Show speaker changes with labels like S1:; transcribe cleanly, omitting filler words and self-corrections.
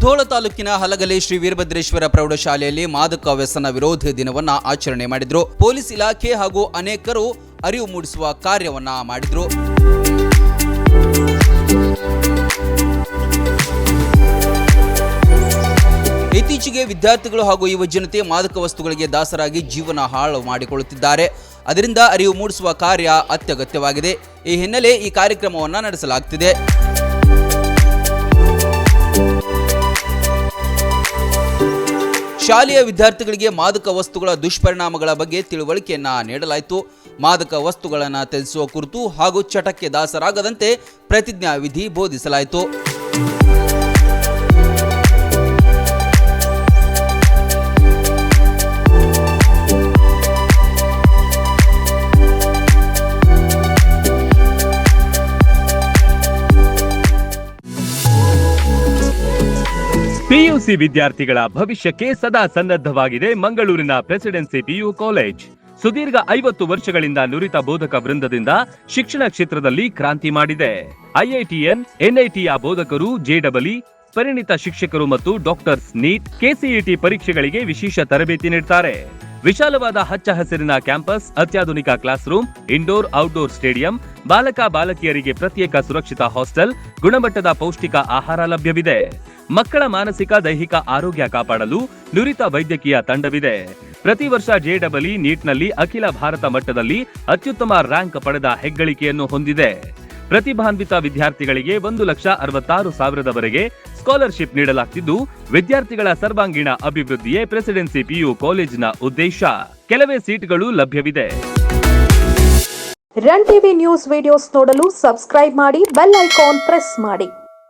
S1: ಮುಧೋಳ ತಾಲೂಕಿನ ಹಲಗಲೆ ಶ್ರೀ ವೀರಭದ್ರೇಶ್ವರ ಪ್ರೌಢಶಾಲೆಯಲ್ಲಿ ಮಾದಕ ವ್ಯಸನ ವಿರೋಧಿ ದಿನವನ್ನ ಆಚರಣೆ ಮಾಡಿದ್ರು. ಪೊಲೀಸ್ ಇಲಾಖೆ ಹಾಗೂ ಅನೇಕರು ಅರಿವು ಮೂಡಿಸುವ ಕಾರ್ಯವನ್ನ ಮಾಡಿದ್ರು. ಇತ್ತೀಚೆಗೆ ವಿದ್ಯಾರ್ಥಿಗಳು ಹಾಗೂ ಯುವ ಜನತೆ ಮಾದಕ ವಸ್ತುಗಳಿಗೆ ದಾಸರಾಗಿ ಜೀವನ ಹಾಳು ಮಾಡಿಕೊಳ್ಳುತ್ತಿದ್ದಾರೆ. ಅದರಿಂದ ಅರಿವು ಮೂಡಿಸುವ ಕಾರ್ಯ ಅತ್ಯಗತ್ಯವಾಗಿದೆ. ಈ ಹಿನ್ನೆಲೆ ಈ ಕಾರ್ಯಕ್ರಮವನ್ನು ನಡೆಸಲಾಗುತ್ತಿದೆ. ಶಾಲೆಯ ವಿದ್ಯಾರ್ಥಿಗಳಿಗೆ ಮಾದಕ ವಸ್ತುಗಳ ದುಷ್ಪರಿಣಾಮಗಳ ಬಗ್ಗೆ ತಿಳುವಳಿಕೆಯನ್ನ ನೀಡಲಾಯಿತು. ಮಾದಕ ವಸ್ತುಗಳನ್ನು ತ್ಯಜಿಸುವ ಕುರಿತು ಹಾಗೂ ಚಟಕ್ಕೆ ದಾಸರಾಗದಂತೆ ಪ್ರತಿಜ್ಞಾ ವಿಧಿ ಬೋಧಿಸಲಾಯಿತು.
S2: ಪಿಯುಸಿ ವಿದ್ಯಾರ್ಥಿಗಳ ಭವಿಷ್ಯಕ್ಕೆ ಸದಾ ಸನ್ನದ್ಧವಾಗಿದೆ ಮಂಗಳೂರಿನ ಪ್ರೆಸಿಡೆನ್ಸಿ ಪಿಯು ಕಾಲೇಜ್. ಸುದೀರ್ಘ 50 ವರ್ಷಗಳಿಂದ ನುರಿತ ಬೋಧಕ ವೃಂದದಿಂದ ಶಿಕ್ಷಣ ಕ್ಷೇತ್ರದಲ್ಲಿ ಕ್ರಾಂತಿ ಮಾಡಿದೆ. ಐಐಟಿಎನ್, ಎನ್ಐಟಿಯ ಬೋಧಕರು, ಜೆಡಬ್ಲ್ಇ ಪರಿಣಿತ ಶಿಕ್ಷಕರು ಮತ್ತು ಡಾಕ್ಟರ್ಸ್ ನೀಟ್, ಕೆಸಿಇಟಿ ಪರೀಕ್ಷೆಗಳಿಗೆ ವಿಶೇಷ ತರಬೇತಿ ನೀಡುತ್ತಾರೆ. ವಿಶಾಲವಾದ ಹಚ್ಚ ಹಸಿರಿನ ಕ್ಯಾಂಪಸ್, ಅತ್ಯಾಧುನಿಕ class room, indoor outdoor stadium, ಬಾಲಕ ಬಾಲಕಿಯರಿಗೆ ಪ್ರತ್ಯೇಕ ಸುರಕ್ಷಿತ ಹಾಸ್ಟೆಲ್, ಗುಣಮಟ್ಟದ ಪೌಷ್ಟಿಕ ಆಹಾರ ಲಭ್ಯವಿದೆ. ಮಕ್ಕಳ ಮಾನಸಿಕ ದೈಹಿಕ ಆರೋಗ್ಯ ಕಾಪಾಡಲು ನುರಿತ ವೈದ್ಯಕೀಯ ತಂಡವಿದೆ. ಪ್ರತಿ ವರ್ಷ ಜೆಡಬ್ಲ್ಇ ನೀಟ್ನಲ್ಲಿ ಅಖಿಲ ಭಾರತ ಮಟ್ಟದಲ್ಲಿ ಅತ್ಯುತ್ತಮ ರ್ಯಾಂಕ್ ಪಡೆದ ಹೆಗ್ಗಳಿಕೆಯನ್ನು ಹೊಂದಿದೆ. ಪ್ರತಿಭಾನ್ವಿತ ವಿದ್ಯಾರ್ಥಿಗಳಿಗೆ 1,66,000ವರೆಗೆ ಸ್ಕಾಲರ್ಶಿಪ್ ನೀಡಲಾಗುತ್ತಿದ್ದು, ವಿದ್ಯಾರ್ಥಿಗಳ ಸರ್ವಾಂಗೀಣ ಅಭಿವೃದ್ಧಿಯೇ ಪ್ರೆಸಿಡೆನ್ಸಿ ಪಿಯು ಕಾಲೇಜಿನ ಉದ್ದೇಶ. ಕೆಲವೇ ಸೀಟ್ಗಳು ಲಭ್ಯವಿದೆ.
S3: ರನ್ ಟಿವಿ ನ್ಯೂಸ್ ವಿಡಿಯೋಸ್ ನೋಡಲು ಸಬ್ಸ್ಕ್ರೈಬ್ ಮಾಡಿ, ಬೆಲ್ ಐಕಾನ್ ಪ್ರೆಸ್ ಮಾಡಿ.